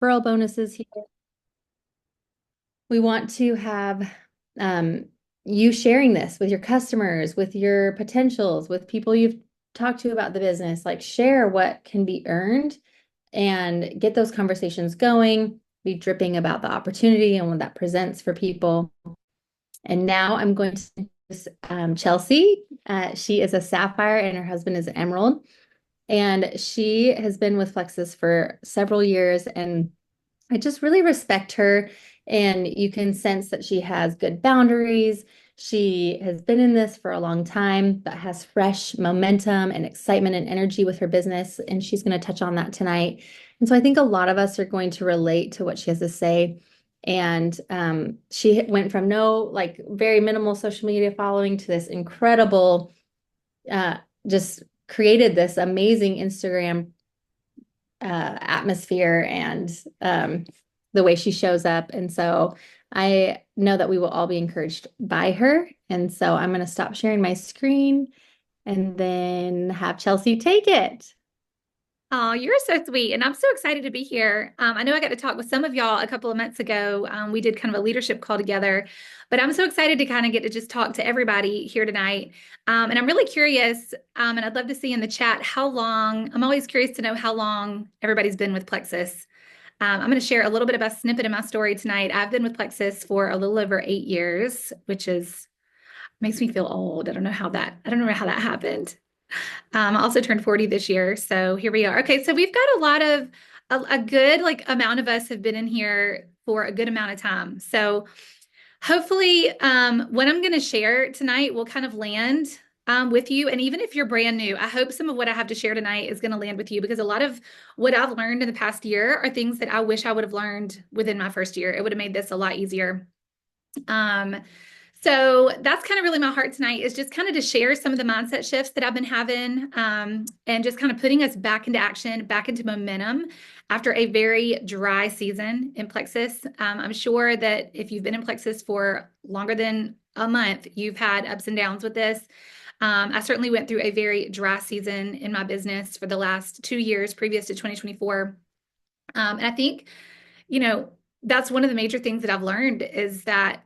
referral bonuses here. We want to have um, you sharing this with your customers, with your potentials, with people you've talked to about the business. Like share what can be earned and get those conversations going, be dripping about the opportunity and what that presents for people. And now I'm going to introduce Chelsea. She is a sapphire and her husband is an emerald. And she has been with Plexus for several years. And I just really respect her. And you can sense that she has good boundaries. She has been in this for a long time, but has fresh momentum and excitement and energy with her business. And she's going to touch on that tonight. And so I think a lot of us are going to relate to what she has to say. And she went from no, like very minimal social media following to this incredible, uh, just created this amazing Instagram atmosphere and the way she shows up. And so I know that we will all be encouraged by her. And so I'm going to stop sharing my screen and then have Chelsea take it. Oh, you're so sweet. And I'm so excited to be here. I know I got to talk with some of y'all a couple of months ago. We did kind of a leadership call together, but I'm so excited to kind of get to just talk to everybody here tonight. And I'm really curious, and I'd love to see in the chat how long, I'm always curious to know how long everybody's been with Plexus. I'm going to share a little bit of a snippet of my story tonight. I've been with Plexus for a little over 8 years, which is makes me feel old. I don't know how that happened. I also turned 40 this year. So here we are. Okay. So we've got a good like amount of us have been in here for a good amount of time. So hopefully, what I'm going to share tonight will kind of land with you. And even if you're brand new, I hope some of what I have to share tonight is going to land with you because a lot of what I've learned in the past year are things that I wish I would have learned within my first year. It would have made this a lot easier. Um, so that's kind of really my heart tonight is just kind of to share some of the mindset shifts that I've been having and just kind of putting us back into action, back into momentum after a very dry season in Plexus. I'm sure that if you've been in Plexus for longer than a month, you've had ups and downs with this. I certainly went through a very dry season in my business for the last 2 years previous to 2024. And I think, you know, that's one of the major things that I've learned is that,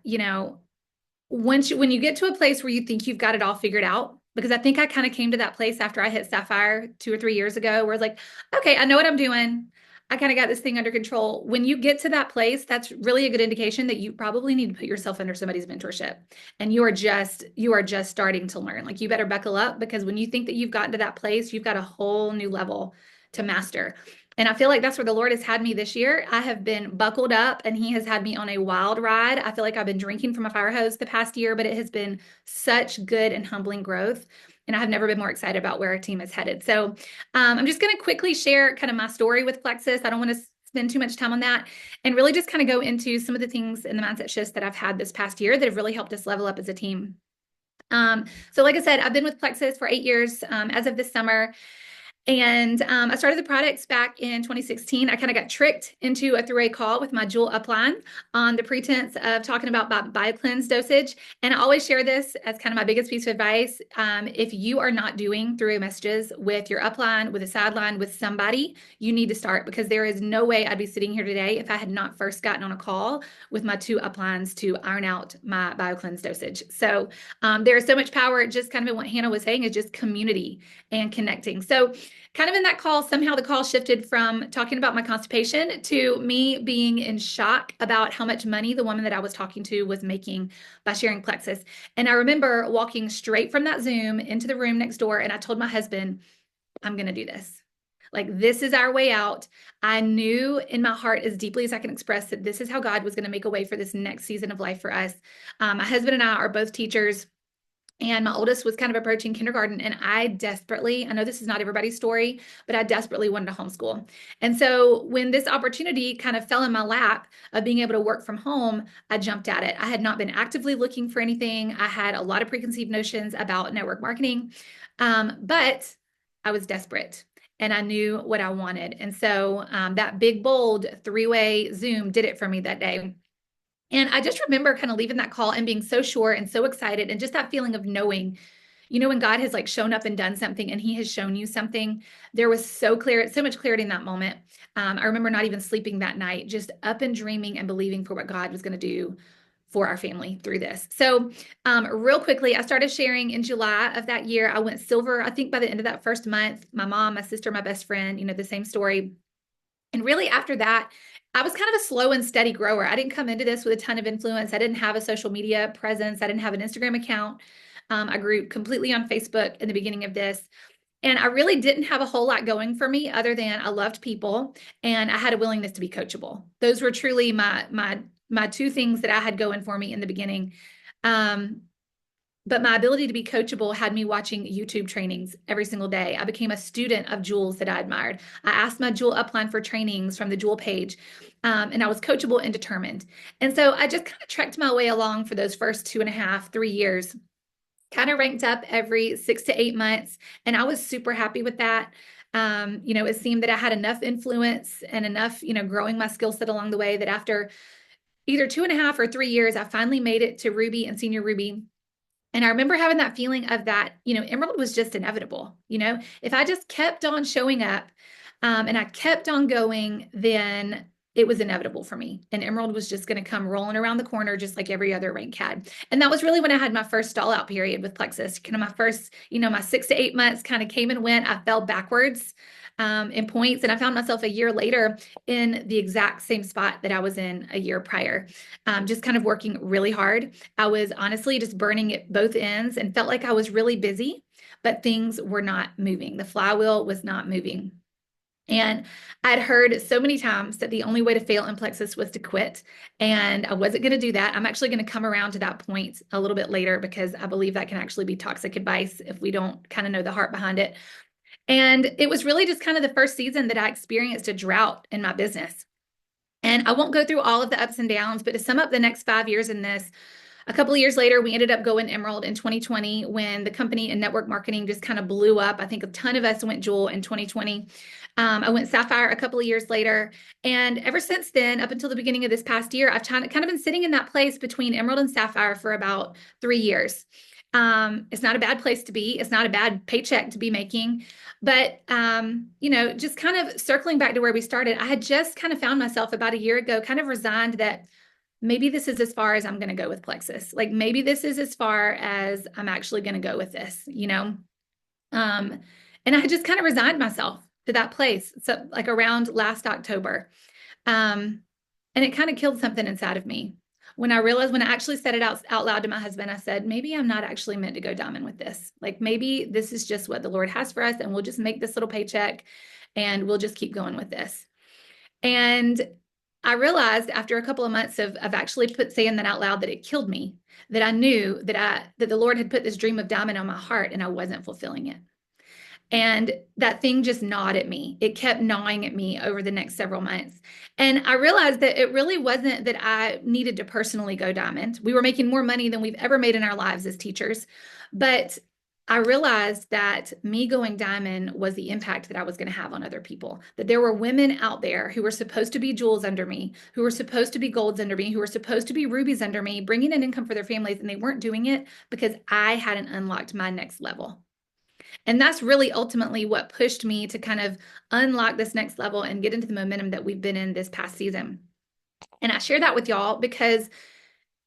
when you get to a place where you think you've got it all figured out, because I think I kind of came to that place after I hit Sapphire 2 or 3 years ago, where it's like, okay, I know what I'm doing. I kind of got this thing under control. When you get to that place, that's really a good indication that you probably need to put yourself under somebody's mentorship. And you are just starting to learn. Like you better buckle up because when you think that you've gotten to that place, you've got a whole new level to master. And I feel like that's where the Lord has had me this year. I have been buckled up and He has had me on a wild ride. I feel like I've been drinking from a fire hose the past year, but it has been such good and humbling growth. And I have never been more excited about where our team is headed. So I'm just going to quickly share kind of my story with Plexus. I don't want to spend too much time on that and really just kind of go into some of the things in the mindset shifts that I've had this past year that have really helped us level up as a team. So like I said, I've been with Plexus for 8 years as of this summer. And I started the products back in 2016. I kind of got tricked into a three-way call with my Jewel upline on the pretense of talking about BioCleanse dosage. And I always share this as kind of my biggest piece of advice. If you are not doing three-way messages with your upline, with a sideline, with somebody, you need to start because there is no way I'd be sitting here today if I had not first gotten on a call with my two uplines to iron out my BioCleanse dosage. So there is so much power just kind of in what Hannah was saying is just community and connecting. So kind of in that call, somehow the call shifted from talking about my constipation to me being in shock about how much money the woman that I was talking to was making by sharing Plexus. And I remember walking straight from that Zoom into the room next door, and I told my husband, I'm going to do this. Like, this is our way out. I knew in my heart, as deeply as I can express, that this is how God was going to make a way for this next season of life for us. My husband and I are both teachers. And my oldest was kind of approaching kindergarten. And I know this is not everybody's story, but I desperately wanted to homeschool. And so when this opportunity kind of fell in my lap of being able to work from home, I jumped at it. I had not been actively looking for anything. I had a lot of preconceived notions about network marketing, but I was desperate. And I knew what I wanted. And so that big, bold three-way Zoom did it for me that day. And I just remember kind of leaving that call and being so sure and so excited and just that feeling of knowing, You know, when God has like shown up and done something and he has shown you something, there was so much clarity in that moment. I remember not even sleeping that night, just up and dreaming and believing for what God was going to do for our family through this. So, real quickly, I started sharing in July of that year. I went silver, I think by the end of that first month. My mom, my sister, my best friend, you know, the same story. And really after that, I was kind of a slow and steady grower. I didn't come into this with a ton of influence. I didn't have a social media presence. I didn't have an Instagram account. I grew completely on Facebook in the beginning of this. And I really didn't have a whole lot going for me other than I loved people and I had a willingness to be coachable. Those were truly my two things that I had going for me in the beginning. Um, but my ability to be coachable had me watching YouTube trainings every single day. I became a student of Jules that I admired. I asked my Jewel upline for trainings from the Jewel page, and I was coachable and determined. And so I just kind of trekked my way along for those first 2.5, 3 years, kind of ranked up every 6 to 8 months. And I was super happy with that. You know, it seemed that I had enough influence and enough, you know, growing my skill set along the way that after either 2.5 or 3 years, I finally made it to Ruby and Senior Ruby. And I remember having that feeling of that, you know, Emerald was just inevitable. You know, if I just kept on showing up and I kept on going, then it was inevitable for me. And Emerald was just going to come rolling around the corner, just like every other rank had. And that was really when I had my first stall out period with Plexus. Kind of my first, you know, my 6 to 8 months kind of came and went. I fell backwards in points. And I found myself a year later in the exact same spot that I was in a year prior, just kind of working really hard. I was honestly just burning at both ends and felt like I was really busy, but things were not moving. The flywheel was not moving. And I'd heard so many times that the only way to fail in Plexus was to quit. And I wasn't going to do that. I'm actually going to come around to that point a little bit later because I believe that can actually be toxic advice if we don't kind of know the heart behind it. And it was really just kind of the first season that I experienced a drought in my business. And I won't go through all of the ups and downs, but to sum up the next 5 years in this, a couple of years later, we ended up going Emerald in 2020 when the company and network marketing just kind of blew up. I think a ton of us went Jewel in 2020. I went Sapphire a couple of years later. And ever since then, up until the beginning of this past year, I've kind of been sitting in that place between Emerald and Sapphire for about 3 years. It's not a bad place to be. It's not a bad paycheck to be making. But, you know, just kind of circling back to where we started, I had just kind of found myself about a year ago, kind of resigned that maybe this is as far as I'm going to go with Plexus. Like maybe this is as far as I'm actually going to go with this, you know? And I had just kind of resigned myself to that place. So like around last October. And it kind of killed something inside of me. When I realized, when I actually said it out loud to my husband, I said, maybe I'm not actually meant to go diamond with this. Like maybe this is just what the Lord has for us and we'll just make this little paycheck and we'll just keep going with this. And I realized after a couple of months of actually saying that out loud that it killed me, that I knew that the Lord had put this dream of diamond on my heart and I wasn't fulfilling it. And that thing just gnawed at me. It kept gnawing at me over the next several months. And I realized that it really wasn't that I needed to personally go diamond. We were making more money than we've ever made in our lives as teachers. But I realized that me going diamond was the impact that I was going to have on other people. That there were women out there who were supposed to be jewels under me, who were supposed to be golds under me, who were supposed to be rubies under me, bringing in income for their families, and they weren't doing it because I hadn't unlocked my next level. And that's really ultimately what pushed me to kind of unlock this next level and get into the momentum that we've been in this past season. And I share that with y'all because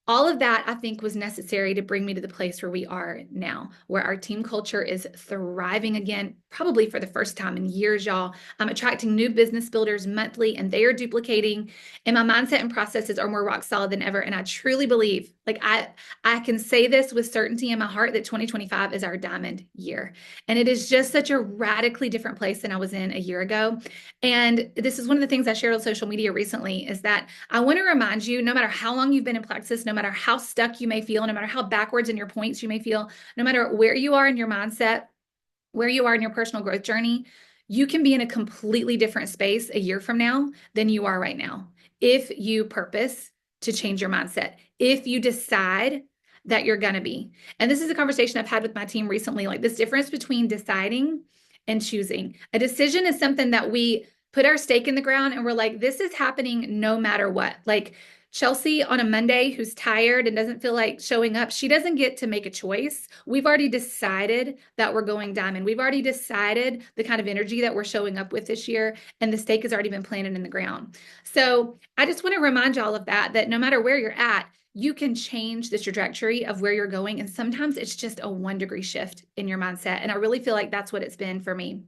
all of that, I think, was necessary to bring me to the place where we are now, where our team culture is thriving again, probably for the first time in years, y'all. I'm attracting new business builders monthly, and they are duplicating, and my mindset and processes are more rock solid than ever. And I truly believe, like I can say this with certainty in my heart, that 2025 is our diamond year. And it is just such a radically different place than I was in a year ago. And this is one of the things I shared on social media recently, is that I want to remind you, no matter how long you've been in Plexus, no matter how stuck you may feel, no matter how backwards in your points you may feel, no matter where you are in your mindset, where you are in your personal growth journey, you can be in a completely different space a year from now than you are right now. If you purpose to change your mindset, if you decide that you're going to be. And this is a conversation I've had with my team recently, like this difference between deciding and choosing. A decision is something that we put our stake in the ground and we're like, this is happening no matter what. Like, Chelsea on a Monday who's tired and doesn't feel like showing up, she doesn't get to make a choice. We've already decided that we're going diamond. We've already decided the kind of energy that we're showing up with this year, and the stake has already been planted in the ground. So I just want to remind y'all of that, that no matter where you're at, you can change the trajectory of where you're going. And sometimes it's just a 1 degree shift in your mindset. And I really feel like that's what it's been for me.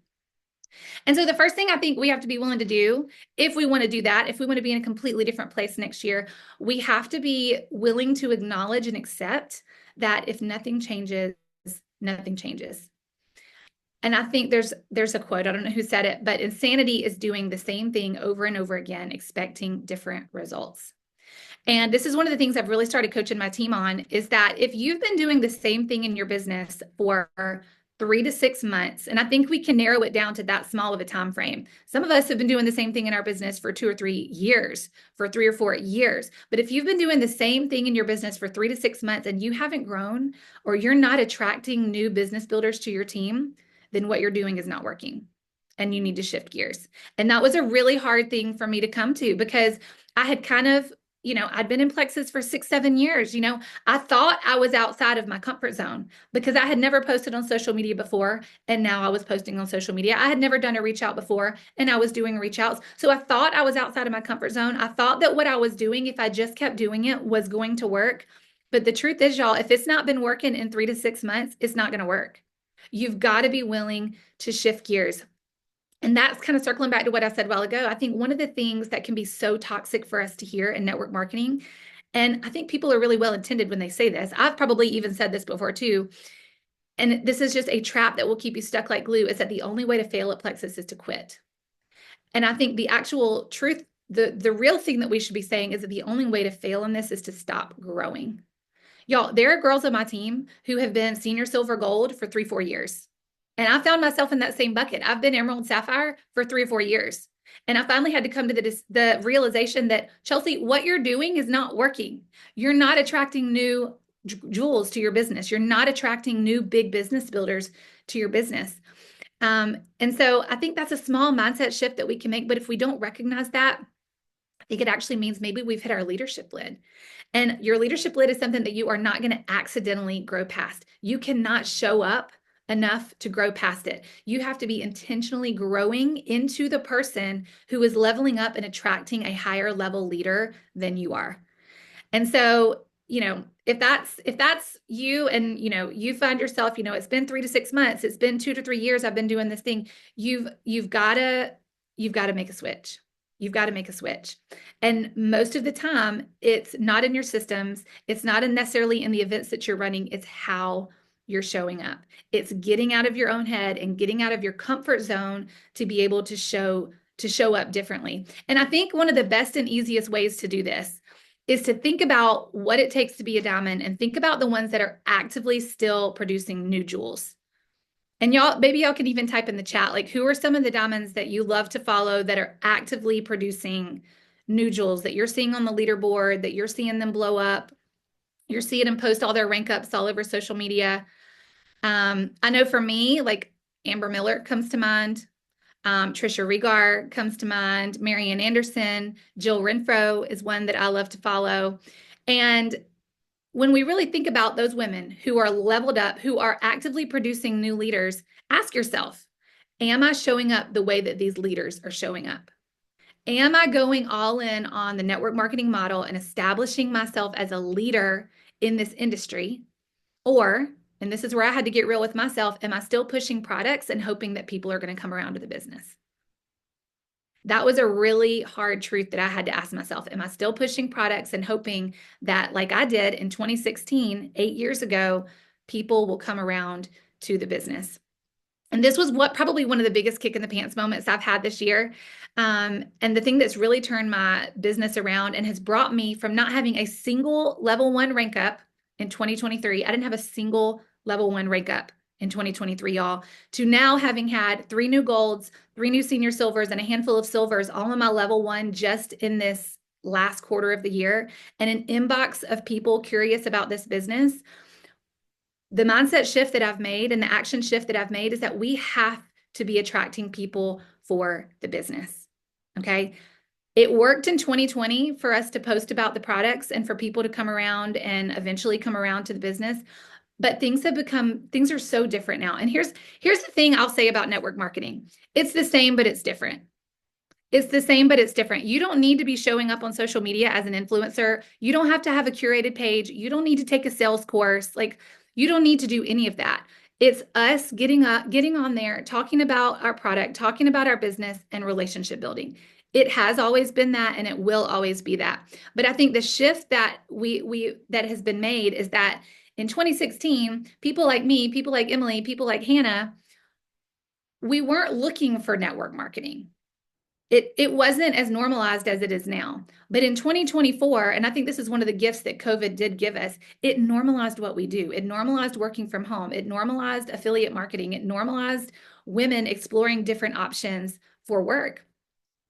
And so the first thing I think we have to be willing to do, if we want to do that, if we want to be in a completely different place next year, we have to be willing to acknowledge and accept that if nothing changes, nothing changes. And I think there's a quote, I don't know who said it, but insanity is doing the same thing over and over again, expecting different results. And this is one of the things I've really started coaching my team on, is that if you've been doing the same thing in your business for 3 to 6 months, and I think we can narrow it down to that small of a time frame. Some of us have been doing the same thing in our business for 2 or 3 years, for 3 or 4 years. But if you've been doing the same thing in your business for 3 to 6 months and you haven't grown, or you're not attracting new business builders to your team, then what you're doing is not working and you need to shift gears. And that was a really hard thing for me to come to, because I had kind of, I'd been in Plexus for 6, 7 years. I thought I was outside of my comfort zone because I had never posted on social media before. And now I was posting on social media. I had never done a reach out before, and I was doing reach outs. So I thought I was outside of my comfort zone. I thought that what I was doing, if I just kept doing it, was going to work. But the truth is, y'all, if it's not been working in 3 to 6 months, it's not going to work. You've got to be willing to shift gears. And that's kind of circling back to what I said a while ago. I think one of the things that can be so toxic for us to hear in network marketing, and I think people are really well intended when they say this. I've probably even said this before too. And this is just a trap that will keep you stuck like glue, is that the only way to fail at Plexus is to quit. And I think the actual truth, the real thing that we should be saying is that the only way to fail in this is to stop growing. Y'all, there are girls on my team who have been senior silver gold for 3, 4 years. And I found myself in that same bucket. I've been Emerald Sapphire for 3 or 4 years. And I finally had to come to the realization that, Chelsea, what you're doing is not working. You're not attracting new jewels to your business. You're not attracting new big business builders to your business. And so I think that's a small mindset shift that we can make. But if we don't recognize that, I think it actually means maybe we've hit our leadership lid. And your leadership lid is something that you are not going to accidentally grow past. You cannot show up enough to grow past it. You have to be intentionally growing into the person who is leveling up and attracting a higher level leader than you are. And so, if that's you, and you find yourself, it's been 3 to 6 months, it's been 2 to 3 years I've been doing this thing, you've got to make a switch. You've got to make a switch. And most of the time, it's not in your systems. It's not necessarily in the events that you're running. It's how you're showing up. It's getting out of your own head and getting out of your comfort zone to be able to show up differently. And I think one of the best and easiest ways to do this is to think about what it takes to be a diamond, and think about the ones that are actively still producing new jewels. And maybe y'all can even type in the chat, like, who are some of the diamonds that you love to follow that are actively producing new jewels, that you're seeing on the leaderboard, that you're seeing them blow up, you're seeing them post all their rank ups all over social media. I know for me, like, Amber Miller comes to mind. Trisha Regar comes to mind. Marianne Anderson, Jill Renfro is one that I love to follow. And when we really think about those women who are leveled up, who are actively producing new leaders, ask yourself, am I showing up the way that these leaders are showing up? Am I going all in on the network marketing model and establishing myself as a leader in this industry? Or, and this is where I had to get real with myself, am I still pushing products and hoping that people are going to come around to the business? That was a really hard truth that I had to ask myself. Am I still pushing products and hoping that, like I did in 2016, 8 years ago, people will come around to the business? And this was probably one of the biggest kick in the pants moments I've had this year. And the thing that's really turned my business around and has brought me from not having a single level 1 rank up in 2023. I didn't have a single level 1 rank up in 2023, y'all, to now having had 3 new golds, 3 new senior silvers, and a handful of silvers, all in my level 1 just in this last quarter of the year, and an inbox of people curious about this business. The mindset shift that I've made and the action shift that I've made is that we have to be attracting people for the business. Okay. It worked in 2020 for us to post about the products and for people to come around and eventually come around to the business. But things are so different now. And here's the thing I'll say about network marketing. It's the same, but it's different. It's the same, but it's different. You don't need to be showing up on social media as an influencer. You don't have to have a curated page. You don't need to take a sales course. Like, you don't need to do any of that. It's us getting on there, talking about our product, talking about our business, and relationship building. It has always been that, and it will always be that. But I think the shift that we that has been made is that in 2016, people like me, people like Emily, people like Hannah, we weren't looking for network marketing. It wasn't as normalized as it is now. But in 2024, and I think this is one of the gifts that COVID did give us, it normalized what we do. It normalized working from home. It normalized affiliate marketing. It normalized women exploring different options for work.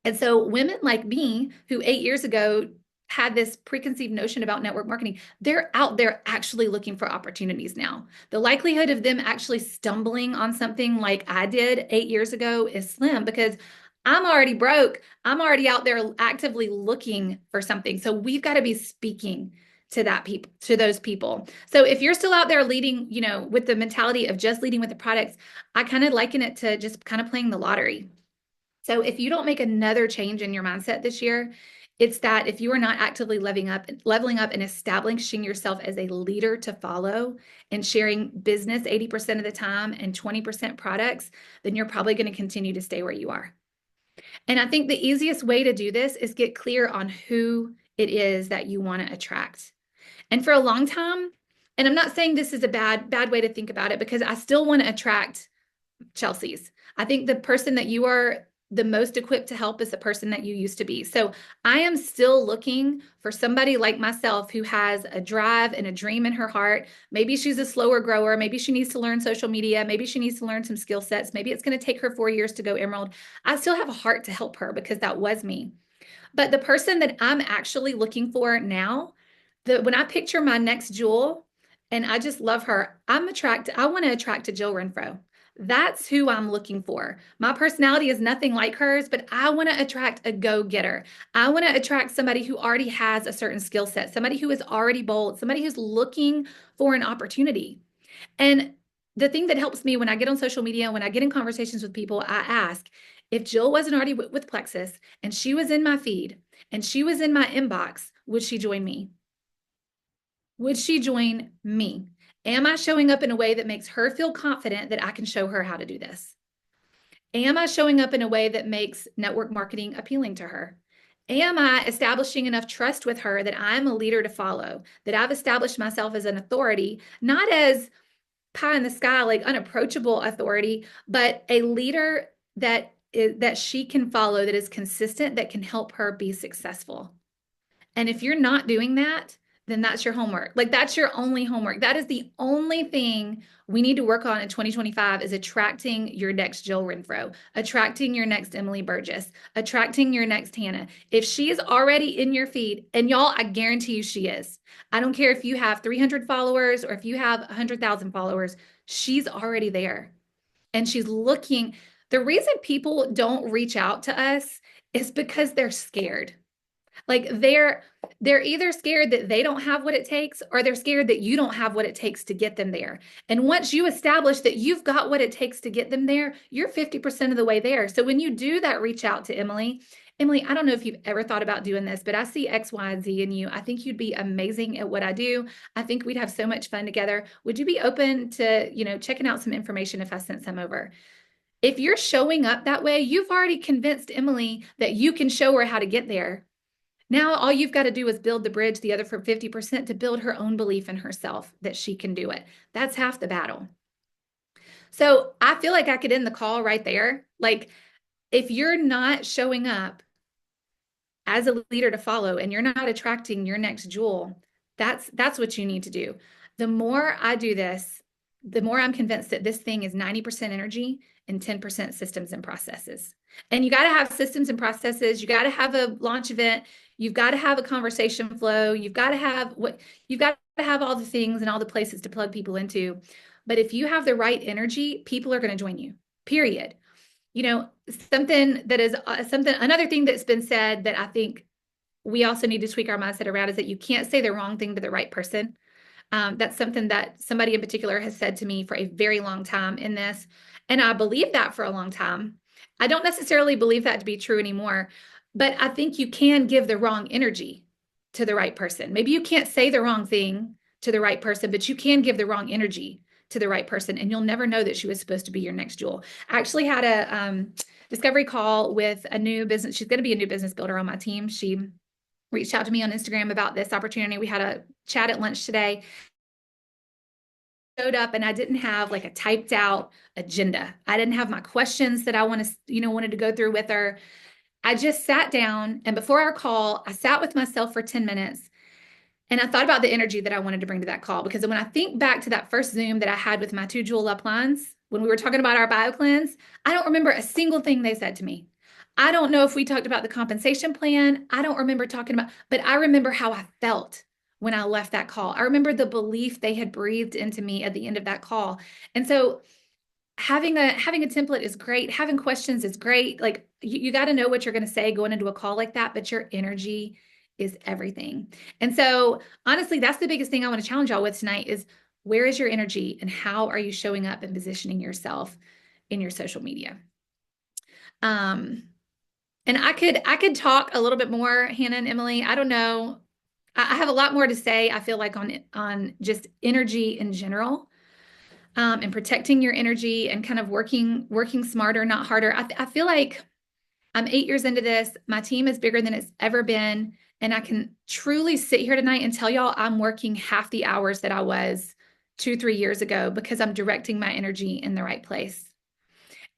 And so women like me, who 8 years ago had this preconceived notion about network marketing, they're out there actually looking for opportunities now. The likelihood of them actually stumbling on something like I did 8 years ago is slim because I'm already broke. I'm already out there actively looking for something. So we've got to be speaking to those people. So if you're still out there leading, with the mentality of just leading with the products, I kind of liken it to just kind of playing the lottery. So if you don't make another change in your mindset this year, it's that if you are not actively leveling up and establishing yourself as a leader to follow and sharing business 80% of the time and 20% products, then you're probably going to continue to stay where you are. And I think the easiest way to do this is get clear on who it is that you want to attract. And for a long time, and I'm not saying this is a bad way to think about it, because I still want to attract Chelsea's. I think the person that you are the most equipped to help is the person that you used to be. So I am still looking for somebody like myself who has a drive and a dream in her heart. Maybe she's a slower grower. Maybe she needs to learn social media. Maybe she needs to learn some skill sets. Maybe it's going to take her 4 years to go Emerald. I still have a heart to help her because that was me. But the person that I'm actually looking for now, when I picture my next Jewel, and I just love her, I want to attract a Jill Renfro. That's who I'm looking for. My personality is nothing like hers, but I want to attract a go-getter. I want to attract somebody who already has a certain skill set, somebody who is already bold, somebody who's looking for an opportunity. And the thing that helps me when I get on social media, when I get in conversations with people, I ask, if Jill wasn't already with Plexus and she was in my feed and she was in my inbox, would she join me? Would she join me? Am I showing up in a way that makes her feel confident that I can show her how to do this? Am I showing up in a way that makes network marketing appealing to her? Am I establishing enough trust with her that I'm a leader to follow, that I've established myself as an authority, not as pie in the sky, like unapproachable authority, but a leader that she can follow, that is consistent, that can help her be successful. And if you're not doing that, then that's your homework. Like, that's your only homework. That is the only thing we need to work on in 2025 is attracting your next Jill Renfro, attracting your next Emily Burgess, attracting your next Hannah. If she is already in your feed, and y'all, I guarantee you she is. I don't care if you have 300 followers or if you have 100,000 followers, she's already there. And she's looking. The reason people don't reach out to us is because they're scared. Like, they're either scared that they don't have what it takes, or they're scared that you don't have what it takes to get them there. And once you establish that you've got what it takes to get them there, you're 50% of the way there. So when you do that, reach out to Emily. Emily, I don't know if you've ever thought about doing this, but I see X, Y, and Z in you. I think you'd be amazing at what I do. I think we'd have so much fun together. Would you be open to, checking out some information if I sent some over? If you're showing up that way, you've already convinced Emily that you can show her how to get there. Now, all you've got to do is build the bridge, the other for 50%, to build her own belief in herself that she can do it. That's half the battle. So I feel like I could end the call right there. Like, if you're not showing up as a leader to follow and you're not attracting your next Jewel, that's what you need to do. The more I do this, the more I'm convinced that this thing is 90% energy and 10% systems and processes. And you got to have systems and processes. You got to have a launch event. You've got to have a conversation flow. You've got to have all the things and all the places to plug people into. But if you have the right energy, people are going to join you, period. you know, something that is something, another thing that's been said that I think we also need to tweak our mindset around is that you can't say the wrong thing to the right person. That's something that somebody in particular has said to me for a very long time in this. And I believed that for a long time. I don't necessarily believe that to be true anymore, but I think you can give the wrong energy to the right person. Maybe you can't say the wrong thing to the right person, but you can give the wrong energy to the right person, and you'll never know that she was supposed to be your next jewel. I actually had a discovery call with a new business. She's going to be a new business builder on my team. She reached out to me on Instagram about this opportunity. We had a chat at lunch today. Showed up and I didn't have like a typed out agenda. I didn't have my questions that I wanted to go through with her. I just sat down, and before our call, I sat with myself for 10 minutes and I thought about the energy that I wanted to bring to that call. Because when I think back to that first Zoom that I had with my two jewel uplines, when we were talking about our bio cleanse, I don't remember a single thing they said to me. I don't know if we talked about the compensation plan. I don't remember talking about, but I remember how I felt when I left that call. I remember the belief they had breathed into me at the end of that call. And so having a template is great. Having questions is great. Like you got to know what you're going to say going into a call like that, but your energy is everything. And so honestly, that's the biggest thing I want to challenge y'all with tonight is where is your energy and how are you showing up and positioning yourself in your social media? Um, and I could talk a little bit more, Hannah and Emily. I don't know. I have a lot more to say, I feel like on just energy in general, and protecting your energy and kind of working smarter, not harder. I feel like I'm 8 years into this. My team is bigger than it's ever been. And I can truly sit here tonight and tell y'all I'm working half the hours that I was 2, 3 years ago because I'm directing my energy in the right place.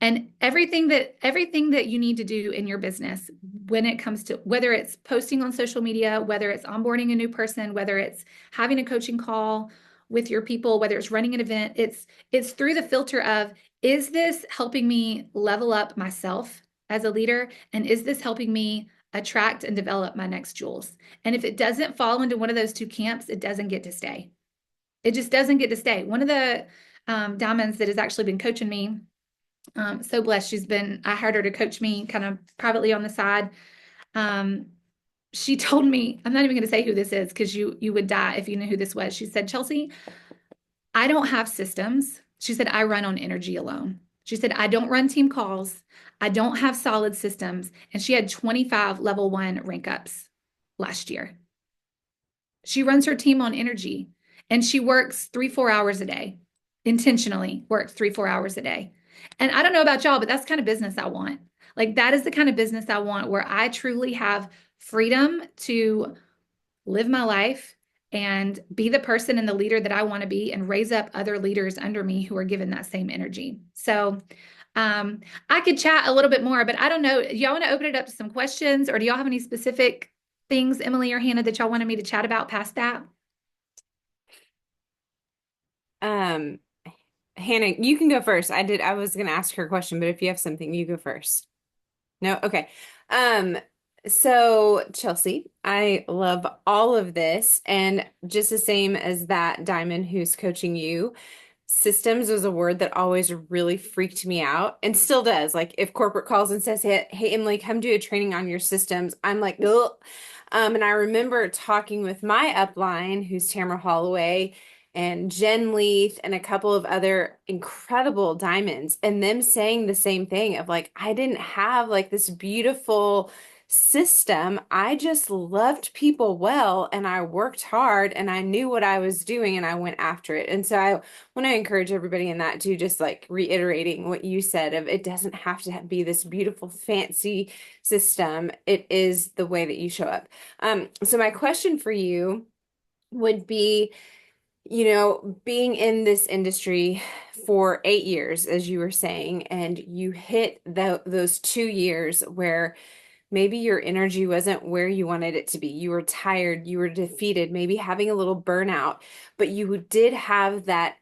And everything that you need to do in your business when it comes to whether it's posting on social media, whether it's onboarding a new person, whether it's having a coaching call with your people, whether it's running an event, it's through the filter of, is this helping me level up myself as a leader? And is this helping me attract and develop my next jewels? And if it doesn't fall into one of those two camps, it doesn't get to stay. It just doesn't get to stay. One of the diamonds that has actually been coaching me, so blessed. I hired her to coach me kind of privately on the side. Um, she told me, I'm not even going to say who this is because you would die if you knew who this was. She said, Chelsea, I don't have systems. She said, I run on energy alone. She said, I don't run team calls. I don't have solid systems. And she had 25 level 1 rank ups last year. She runs her team on energy and she works 3, 4 hours a day, intentionally works 3, 4 hours a day. And I don't know about y'all, but that's the kind of business I want. Like that is the kind of business I want where I truly have freedom to live my life and be the person and the leader that I want to be and raise up other leaders under me who are given that same energy. So I could chat a little bit more, but I don't know. Do y'all want to open it up to some questions or do y'all have any specific things, Emily or Hannah, that y'all wanted me to chat about past that? Um, Hannah, you can go first. I was gonna ask her a question, but if you have something, you go first. No? Okay. Um, so Chelsea, I love all of this, and just the same as that diamond who's coaching you, systems was a word that always really freaked me out and still does. Like if corporate calls and says, hey, Emily, come do a training on your systems, I'm like, ugh. And I remember talking with my upline, who's Tamara Holloway and Jen Leith and a couple of other incredible diamonds, and them saying the same thing of like, I didn't have like this beautiful system. I just loved people well and I worked hard and I knew what I was doing and I went after it. And so I want to encourage everybody in that too, just like reiterating what you said of it doesn't have to be this beautiful, fancy system. It is the way that you show up. So my question for you would be, being in this industry for 8 years, as you were saying, and you hit those 2 years where maybe your energy wasn't where you wanted it to be. You were tired, you were defeated, maybe having a little burnout, but you did have that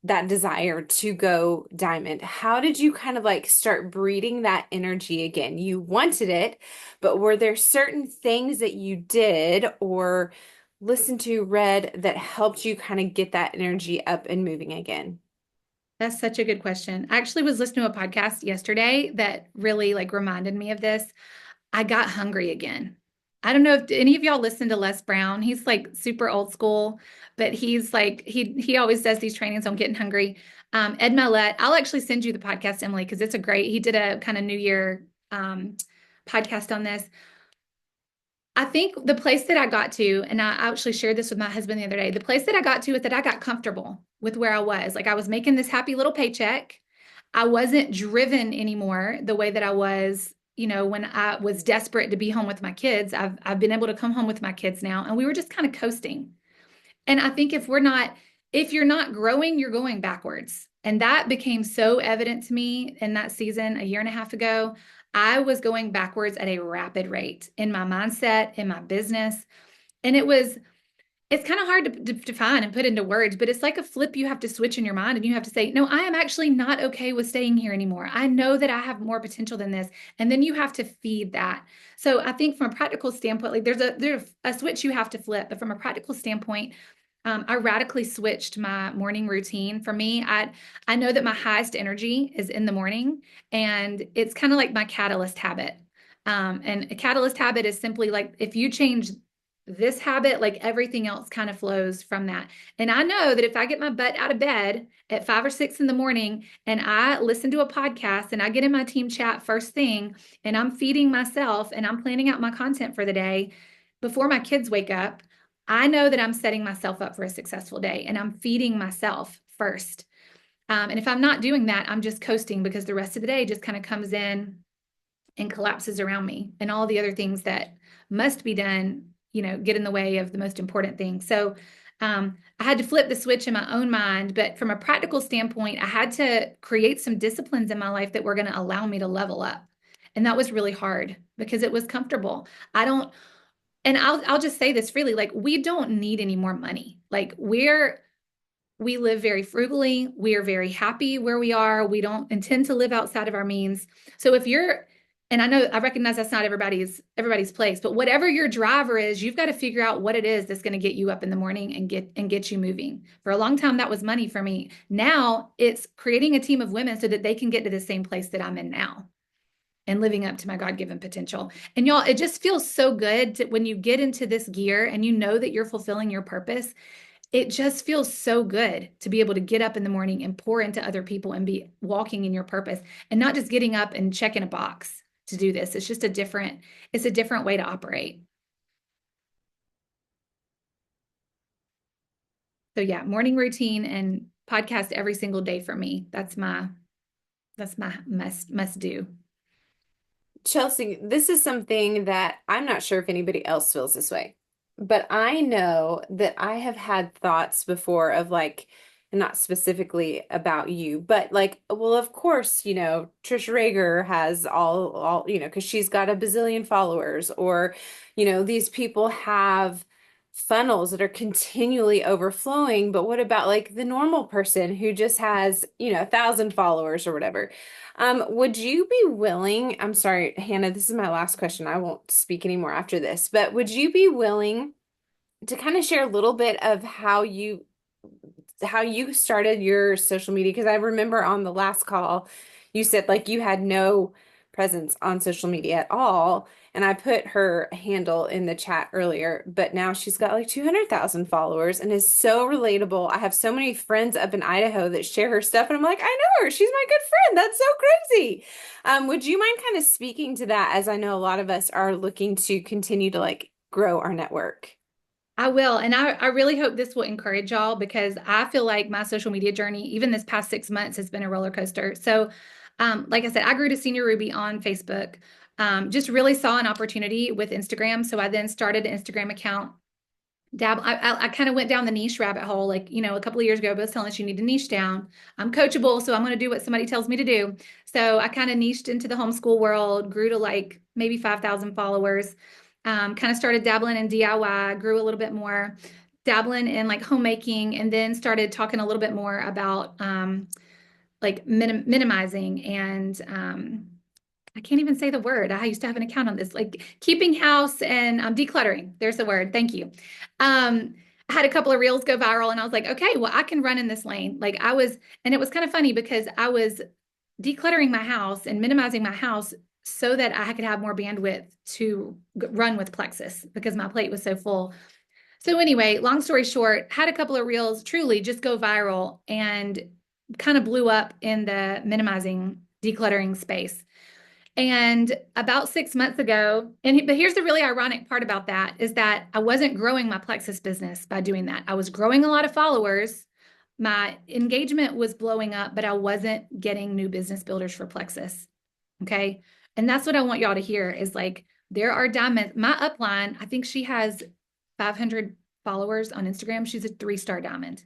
desire to go diamond. How did you kind of like start breeding that energy again? You wanted it, but were there certain things that you did or listened to, read that helped you kind of get that energy up and moving again? That's such a good question. I actually was listening to a podcast yesterday that really like reminded me of this. I got hungry again. I don't know if any of y'all listen to Les Brown. He's like super old school, but he's like he always does these trainings on getting hungry. Ed Milet, I'll actually send you the podcast, Emily, because it's a great. He did a kind of New Year podcast on this. I think the place that I got to, and I actually shared this with my husband the other day, the place that I got to is that I got comfortable with where I was. Like I was making this happy little paycheck. I wasn't driven anymore the way that I was, when I was desperate to be home with my kids. I've been able to come home with my kids now, and we were just kind of coasting. And I think if you're not growing, you're going backwards. And that became so evident to me in that season a year and a half ago. I was going backwards at a rapid rate in my mindset, in my business. And it's kind of hard to define and put into words, but it's like a flip you have to switch in your mind and you have to say, no, I am actually not okay with staying here anymore. I know that I have more potential than this. And then you have to feed that. So I think from a practical standpoint, like there's a switch you have to flip, but from a practical standpoint, I radically switched my morning routine. For me, I know that my highest energy is in the morning, and it's kind of like my catalyst habit. And a catalyst habit is simply like if you change this habit, like everything else kind of flows from that. And I know that if I get my butt out of bed at 5 or 6 in the morning and I listen to a podcast and I get in my team chat first thing and I'm feeding myself and I'm planning out my content for the day before my kids wake up, I know that I'm setting myself up for a successful day and I'm feeding myself first. And if I'm not doing that, I'm just coasting because the rest of the day just kind of comes in and collapses around me and all the other things that must be done, get in the way of the most important thing. So I had to flip the switch in my own mind, but from a practical standpoint, I had to create some disciplines in my life that were going to allow me to level up. And that was really hard because it was comfortable. I don't, and I'll just say this freely, like we don't need any more money. Like we live very frugally. We are very happy where we are. We don't intend to live outside of our means. So if you're, and I know I recognize that's not everybody's place, but whatever your driver is, you've got to figure out what it is that's going to get you up in the morning and get you moving. For a long time, that was money for me. Now it's creating a team of women so that they can get to the same place that I'm in now and living up to my God-given potential. And y'all, it just feels so good when you get into this gear and you know that you're fulfilling your purpose. It just feels so good to be able to get up in the morning and pour into other people and be walking in your purpose and not just getting up and checking a box to do this. It's a different way to operate. So yeah, morning routine and podcast every single day for me. That's my must do. Chelsea, this is something that I'm not sure if anybody else feels this way, but I know that I have had thoughts before of like, not specifically about you, but like, well, of course, Trish Rager has all, because she's got a bazillion followers, or, these people have funnels that are continually overflowing. But what about like the normal person who just has, 1,000 followers or whatever? Would you be willing, I'm sorry, Hannah, this is my last question. I won't speak anymore after this, but would you be willing to kind of share a little bit of how you started your social media? Because I remember on the last call, you said like you had no presence on social media at all. And I put her handle in the chat earlier, but now she's got like 200,000 followers and is so relatable. I have so many friends up in Idaho that share her stuff, and I'm like, I know her. She's my good friend. That's so crazy. Would you mind kind of speaking to that, as I know a lot of us are looking to continue to like grow our network? I will. And I really hope this will encourage y'all because I feel like my social media journey, even this past 6 months, has been a roller coaster. So, like I said, I grew to Senior Ruby on Facebook. Just really saw an opportunity with Instagram. So I then started an Instagram account. I kind of went down the niche rabbit hole. Like, a couple of years ago, I was telling us you need to niche down. I'm coachable, so I'm going to do what somebody tells me to do. So I kind of niched into the homeschool world, grew to like maybe 5,000 followers. Kind of started dabbling in DIY, grew a little bit more, dabbling in like homemaking, and then started talking a little bit more about like minimizing and I can't even say the word. I used to have an account on this, like keeping house and decluttering. There's the word. Thank you. Um, I had a couple of reels go viral and I was like, okay, well, I can run in this lane. And it was kind of funny because I was decluttering my house and minimizing my house so that I could have more bandwidth to run with Plexus because my plate was so full. So anyway, long story short, had a couple of reels truly just go viral and kind of blew up in the minimizing decluttering space. And about 6 months ago, but here's the really ironic part about that is that I wasn't growing my Plexus business by doing that. I was growing a lot of followers. My engagement was blowing up, but I wasn't getting new business builders for Plexus. Okay. And that's what I want y'all to hear is like, there are diamonds. My upline, I think she has 500 followers on Instagram. She's a 3-star diamond.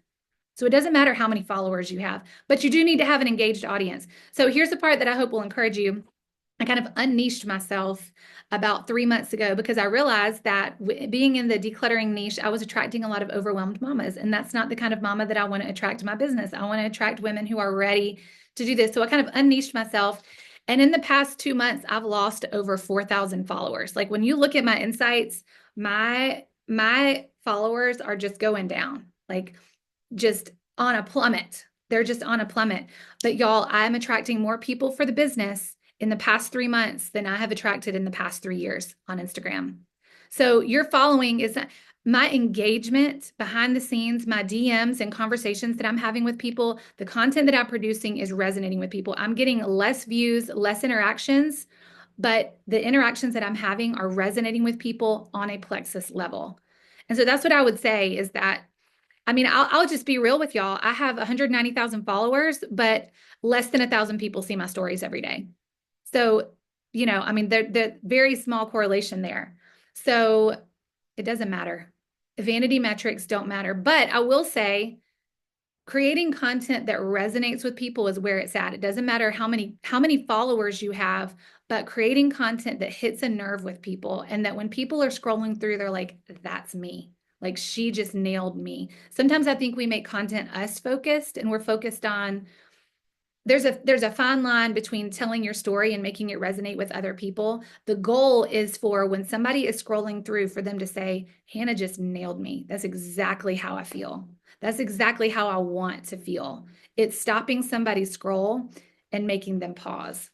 So it doesn't matter how many followers you have, but you do need to have an engaged audience. So here's the part that I hope will encourage you. I kind of unniched myself about 3 months ago because I realized that being in the decluttering niche, I was attracting a lot of overwhelmed mamas. And that's not the kind of mama that I want to attract to my business. I want to attract women who are ready to do this. So I kind of unniched myself. And in the past 2 months, I've lost over 4,000 followers. Like when you look at my insights, my followers are just going down, like just on a plummet. They're just on a plummet. But y'all, I'm attracting more people for the business in the past 3 months than I have attracted in the past 3 years on Instagram. So your following is my engagement behind the scenes, my DMs and conversations that I'm having with people, the content that I'm producing is resonating with people. I'm getting less views, less interactions, but the interactions that I'm having are resonating with people on a plexus level. And so that's what I would say is that I mean, I'll just be real with y'all. I have 190,000 followers, but less than 1,000 people see my stories every day. So, I mean, the very small correlation there. So it doesn't matter. Vanity metrics don't matter. But I will say creating content that resonates with people is where it's at. It doesn't matter how many followers you have, but creating content that hits a nerve with people and that when people are scrolling through, they're like, that's me. Like she just nailed me. Sometimes I think we make content us focused and we're focused on there's a fine line between telling your story and making it resonate with other people. The goal is for when somebody is scrolling through for them to say, Hannah just nailed me. That's exactly how I feel. That's exactly how I want to feel. It's stopping somebody's scroll and making them pause.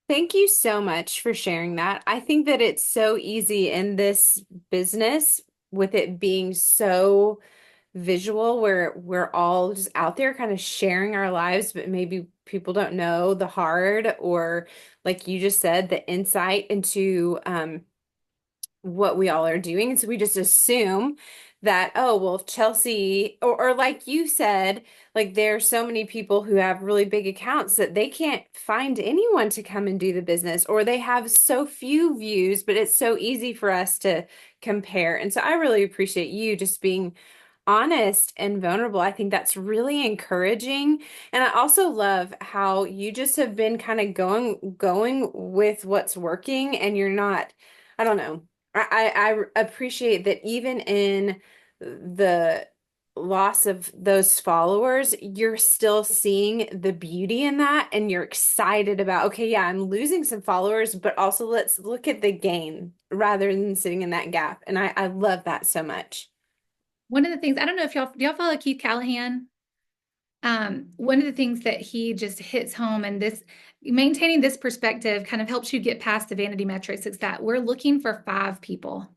Thank you so much for sharing that. I think that it's so easy in this business with it being so visual where we're all just out there kind of sharing our lives, but maybe people don't know the hard or like you just said, the insight into what we all are doing. And so we just assume that, oh, well, Chelsea, or like you said, like there are so many people who have really big accounts that they can't find anyone to come and do the business, or they have so few views, but it's so easy for us to compare. And so I really appreciate you just being honest and vulnerable. I think that's really encouraging. And I also love how you just have been kind of going with what's working and you're not, I don't know. I appreciate that even in the loss of those followers, you're still seeing the beauty in that and you're excited about, okay, yeah, I'm losing some followers, but also let's look at the gain rather than sitting in that gap. And I love that so much. One of the things, I don't know if do y'all follow Keith Callahan? One of the things that he just hits home and this maintaining this perspective kind of helps you get past the vanity metrics is that we're looking for 5 people.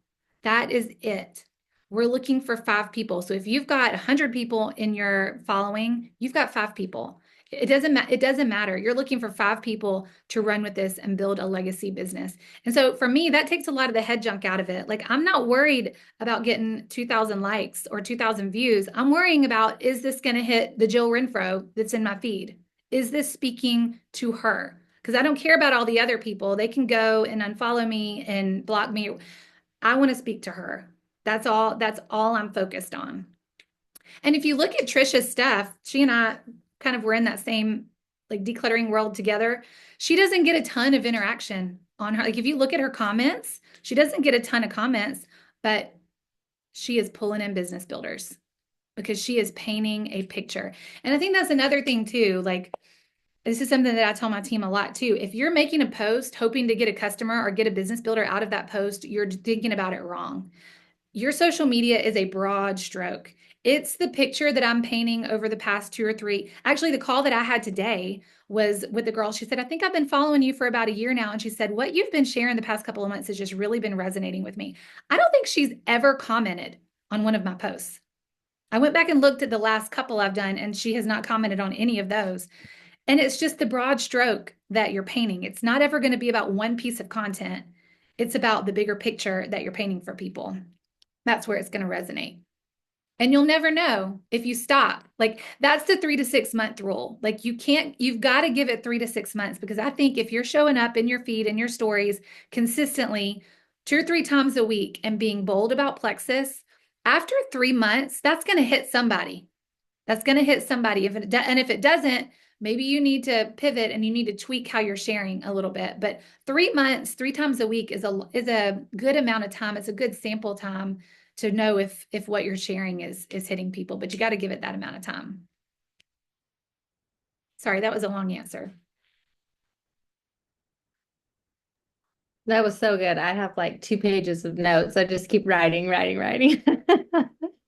That is it. We're looking for 5 people. So if you've got 100 people in your following, you've got 5 people. It doesn't matter. You're looking for 5 people to run with this and build a legacy business. And so for me, that takes a lot of the head junk out of it. Like I'm not worried about getting 2,000 likes or 2,000 views. I'm worrying about, is this going to hit the Jill Renfro that's in my feed? Is this speaking to her? Because I don't care about all the other people. They can go and unfollow me and block me. I want to speak to her. That's all I'm focused on. And if you look at Trisha's stuff, she and I kind of were in that same like decluttering world together. She doesn't get a ton of interaction on her. Like if you look at her comments, she doesn't get a ton of comments, but she is pulling in business builders because she is painting a picture. And I think that's another thing too. Like this is something that I tell my team a lot too. If you're making a post hoping to get a customer or get a business builder out of that post, you're thinking about it wrong. Your social media is a broad stroke. It's the picture that I'm painting over the past 2 or 3. Actually, the call that I had today was with the girl. She said, I think I've been following you for about a year now. And she said, what you've been sharing the past couple of months has just really been resonating with me. I don't think she's ever commented on one of my posts. I went back and looked at the last couple I've done, and she has not commented on any of those. And it's just the broad stroke that you're painting. It's not ever going to be about one piece of content. It's about the bigger picture that you're painting for people. That's where it's going to resonate. And you'll never know if you stop. Like that's the 3 to 6 month rule. Like you've got to give it 3 to 6 months, because I think if you're showing up in your feed and your stories consistently 2 or 3 times a week and being bold about Plexus, after 3 months, that's going to hit somebody. That's going to hit somebody. And if it doesn't, maybe you need to pivot and you need to tweak how you're sharing a little bit. But 3 months, 3 times a week is a good amount of time. It's a good sample time to know if what you're sharing is hitting people, but you got to give it that amount of time. Sorry, that was a long answer. That was so good. I have like 2 pages of notes. I just keep writing, writing, writing.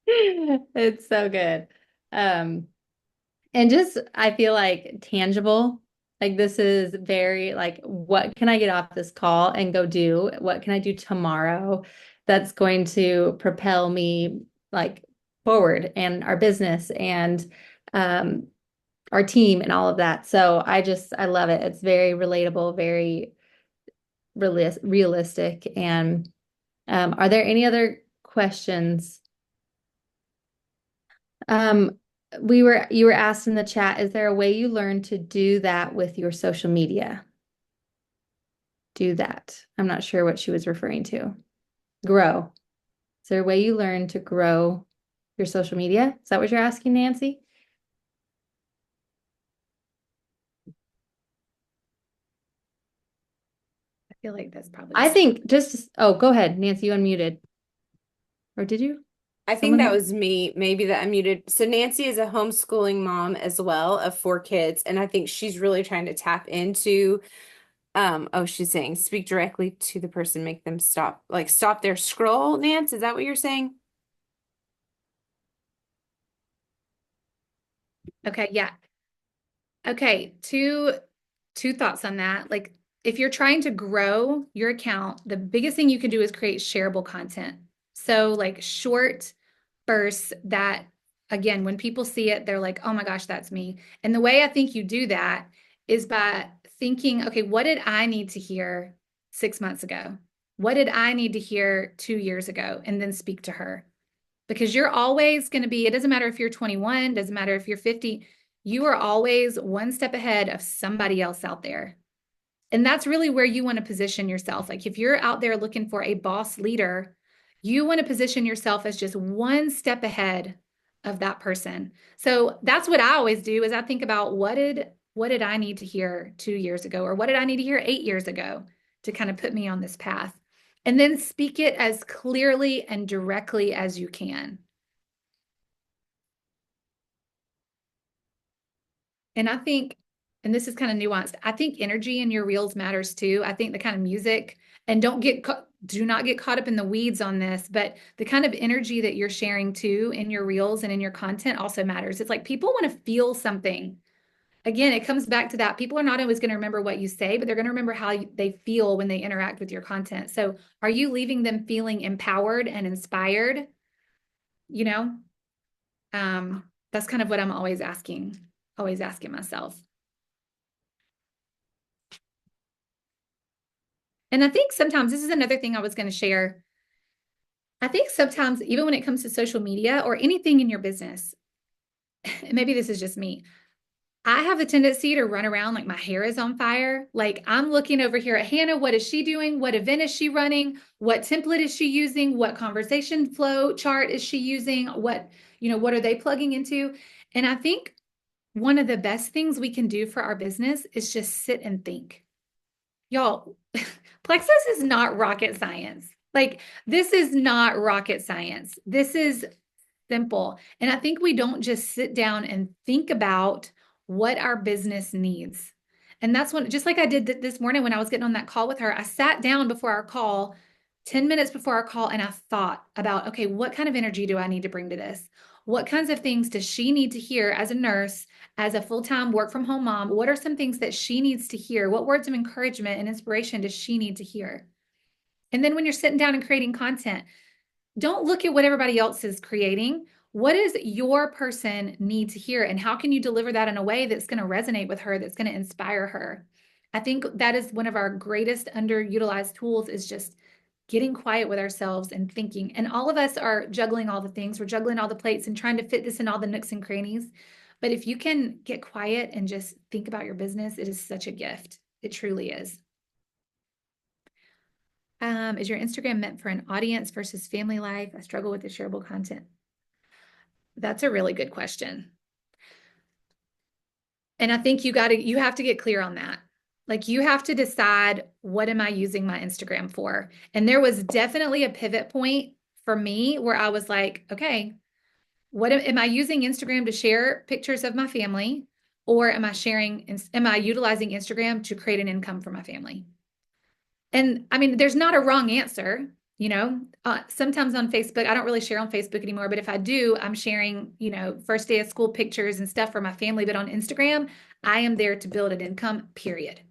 It's so good. And just I feel like tangible. Like this is very like, what can I get off this call and go do? What can I do tomorrow that's going to propel me like forward and our business and our team and all of that. So I love it. It's very relatable, very realistic. And are there any other questions? You were asked in the chat, is there a way you learn to do that with your social media? Do that. I'm not sure what she was referring to. Grow. Is there a way you learn to grow your social media? Is that what you're asking, Nancy? I feel like that's probably. I think oh, go ahead, Nancy, you unmuted. Or did you? I think Someone that did? was me, maybe that I muted. So Nancy is a homeschooling mom as well of 4 kids, and I think she's really trying to tap into oh, she's saying speak directly to the person, make them stop, like stop their scroll, Nance. Is that what you're saying? Okay, yeah. Okay, two thoughts on that. Like if you're trying to grow your account, the biggest thing you can do is create shareable content. So like short bursts that, again, when people see it, they're like, oh my gosh, that's me. And the way I think you do that is by thinking, okay, what did I need to hear 6 months ago? What did I need to hear 2 years ago? And then speak to her. Because you're always going to be, it doesn't matter if you're 21, doesn't matter if you're 50, you are always one step ahead of somebody else out there. And that's really where you want to position yourself. Like if you're out there looking for a boss leader, you want to position yourself as just one step ahead of that person. So that's what I always do is I think about what did I need to hear 2 years ago, or what did I need to hear 8 years ago to kind of put me on this path? And then speak it as clearly and directly as you can. And I think, and this is kind of nuanced, I think energy in your reels matters too. I think the kind of music, and do not get caught up in the weeds on this, but the kind of energy that you're sharing too in your reels and in your content also matters. It's like people want to feel something. Again, it comes back to that. People are not always going to remember what you say, but they're going to remember how they feel when they interact with your content. So are you leaving them feeling empowered and inspired? You know, that's kind of what I'm always asking myself. And I think sometimes this is another thing I was going to share. I think sometimes, even when it comes to social media or anything in your business, and maybe this is just me, I have a tendency to run around like my hair is on fire. Like I'm looking over here at Hannah. What is she doing? What event is she running? What template is she using? What conversation flow chart is she using? What are they plugging into? And I think one of the best things we can do for our business is just sit and think. Y'all, Plexus is not rocket science. Like, this is not rocket science. This is simple. And I think we don't just sit down and think about what our business needs. And that's when, just like I did this morning when I was getting on that call with her, I sat down before our call, 10 minutes before our call, and I thought about, okay, what kind of energy do I need to bring to this? What kinds of things does she need to hear as a nurse, as a full-time work from home mom? What are some things that she needs to hear? What words of encouragement and inspiration does she need to hear? And then when you're sitting down and creating content, don't look at what everybody else is creating. What does your person need to hear? And how can you deliver that in a way that's going to resonate with her, that's going to inspire her? I think that is one of our greatest underutilized tools, is just getting quiet with ourselves and thinking. And all of us are juggling all the things. We're juggling all the plates and trying to fit this in all the nooks and crannies. But if you can get quiet and just think about your business, it is such a gift. It truly is. Is your Instagram meant for an audience versus family life? I struggle with the shareable content. That's a really good question. And I think you have to get clear on that. Like, you have to decide, what am I using my Instagram for? And there was definitely a pivot point for me where I was like, okay, what am I using Instagram to share pictures of my family? Or am I utilizing Instagram to create an income for my family? And I mean, there's not a wrong answer. Sometimes on Facebook, I don't really share on Facebook anymore, but if I do, I'm sharing, first day of school pictures and stuff for my family. But on Instagram, I am there to build an income, period.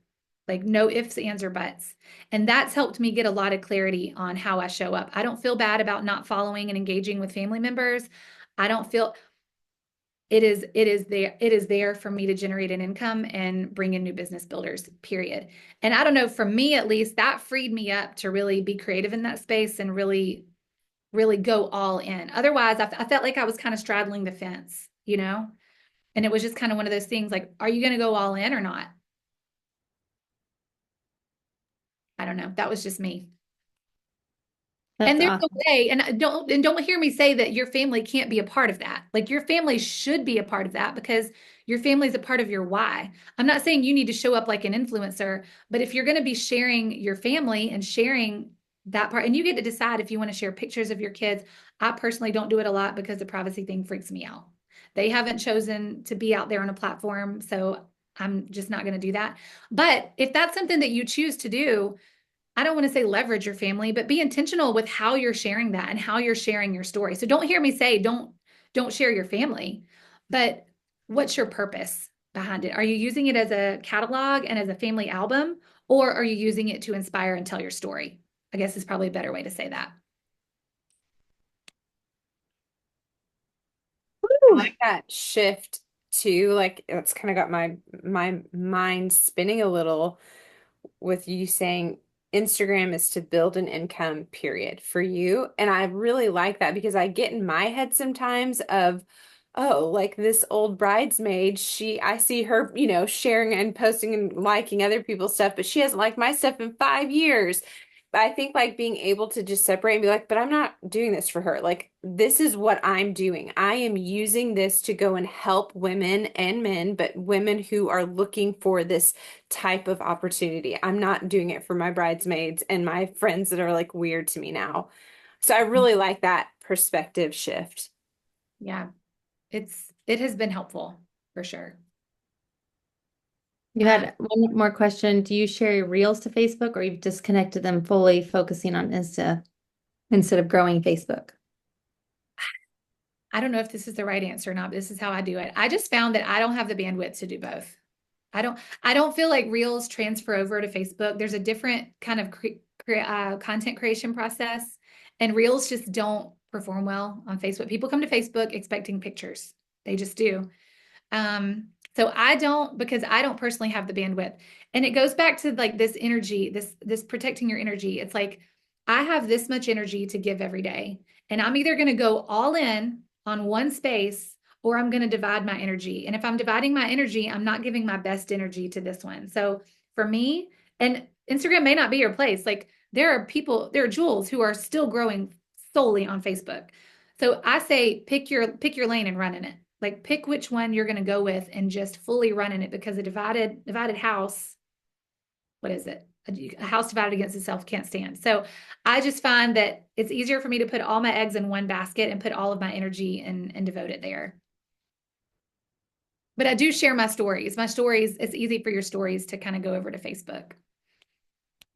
Like, no ifs, ands, or buts. And that's helped me get a lot of clarity on how I show up. I don't feel bad about not following and engaging with family members. I don't feel it is there for me to generate an income and bring in new business builders, period. And I don't know, for me at least, that freed me up to really be creative in that space and really really go all in. Otherwise, I felt like I was kind of straddling the fence. And it was just kind of one of those things, like, are you going to go all in or not? I don't know, that was just me. That's And there's a awesome. way, and don't hear me say that your family can't be a part of that. Like, your family should be a part of that, because your family is a part of your why. I'm not saying you need to show up like an influencer, but if you're going to be sharing your family and sharing that part, and you get to decide if you want to share pictures of your kids. I personally don't do it a lot because the privacy thing freaks me out. They haven't chosen to be out there on a platform, so I'm just not going to do that. But if that's something that you choose to do, I don't want to say leverage your family, but be intentional with how you're sharing that and how you're sharing your story. So don't hear me say don't share your family, but what's your purpose behind it? Are you using it as a catalog and as a family album, or are you using it to inspire and tell your story? I guess is probably a better way to say that. I Whew. like that shift too. Like, it's kind of got my mind spinning a little with you saying Instagram is to build an income, period, for you. And I really like that, because I get in my head sometimes of, oh, like this old bridesmaid, I see her, sharing and posting and liking other people's stuff, but she hasn't liked my stuff in 5 years. But I think, like, being able to just separate and be like, but I'm not doing this for her. Like, this is what I'm doing. I am using this to go and help women and men, but women who are looking for this type of opportunity. I'm not doing it for my bridesmaids and my friends that are like weird to me now. So I really like that perspective shift. Yeah, it has been helpful for sure. You had one more question. Do you share your reels to Facebook, or you've disconnected them fully, focusing on Insta instead of growing Facebook? I don't know if this is the right answer or not, but this is how I do it. I just found that I don't have the bandwidth to do both. I don't feel like Reels transfer over to Facebook. There's a different kind of content creation process, and Reels just don't perform well on Facebook. People come to Facebook expecting pictures. They just do. So I don't, because I don't personally have the bandwidth. And it goes back to like this energy, this protecting your energy. It's like, I have this much energy to give every day, and I'm either going to go all in on one space, or I'm going to divide my energy. And if I'm dividing my energy, I'm not giving my best energy to this one. So for me, and Instagram may not be your place. Like, there are jewels who are still growing solely on Facebook. So I say pick your lane and run in it. Like, pick which one you're going to go with and just fully run in it, because a divided house, what is it? A house divided against itself can't stand. So I just find that it's easier for me to put all my eggs in one basket and put all of my energy and devote it there. But I do share my stories. My stories, it's easy for your stories to kind of go over to Facebook.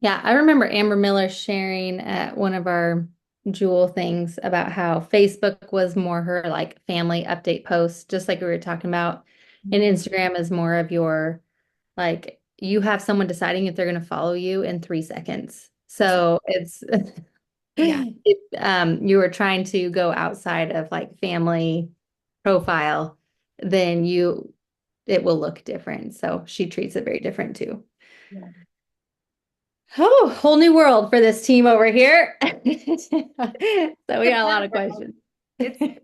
Yeah, I remember Amber Miller sharing at one of our Jewel things about how Facebook was more her like family update posts, just like we were talking about. And Instagram is more of your like you have someone deciding if they're going to follow you in 3 seconds. Exactly. So it's Yeah. you were trying to go outside of like family profile, then it will look different. So she treats it very different too. Yeah. Oh, whole new world for this team over here. So we got a lot of questions. It's,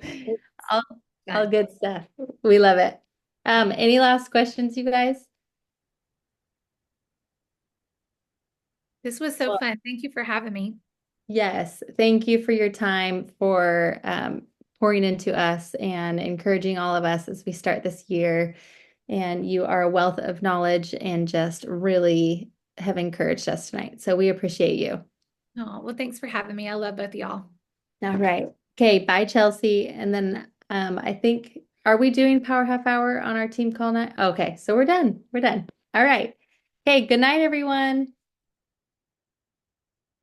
it's All, all fun. good stuff. We love it. Any last questions, you guys? This was so fun. Thank you for having me. Yes, thank you for your time for pouring into us and encouraging all of us as we start this year. And you are a wealth of knowledge and just really have encouraged us tonight. So we appreciate you. Oh, well, thanks for having me. I love both of y'all. All right. Okay, bye, Chelsea. And then I think, are we doing Power Half Hour on our team call night? Okay, so we're done. We're done. All right. Okay, good night, everyone.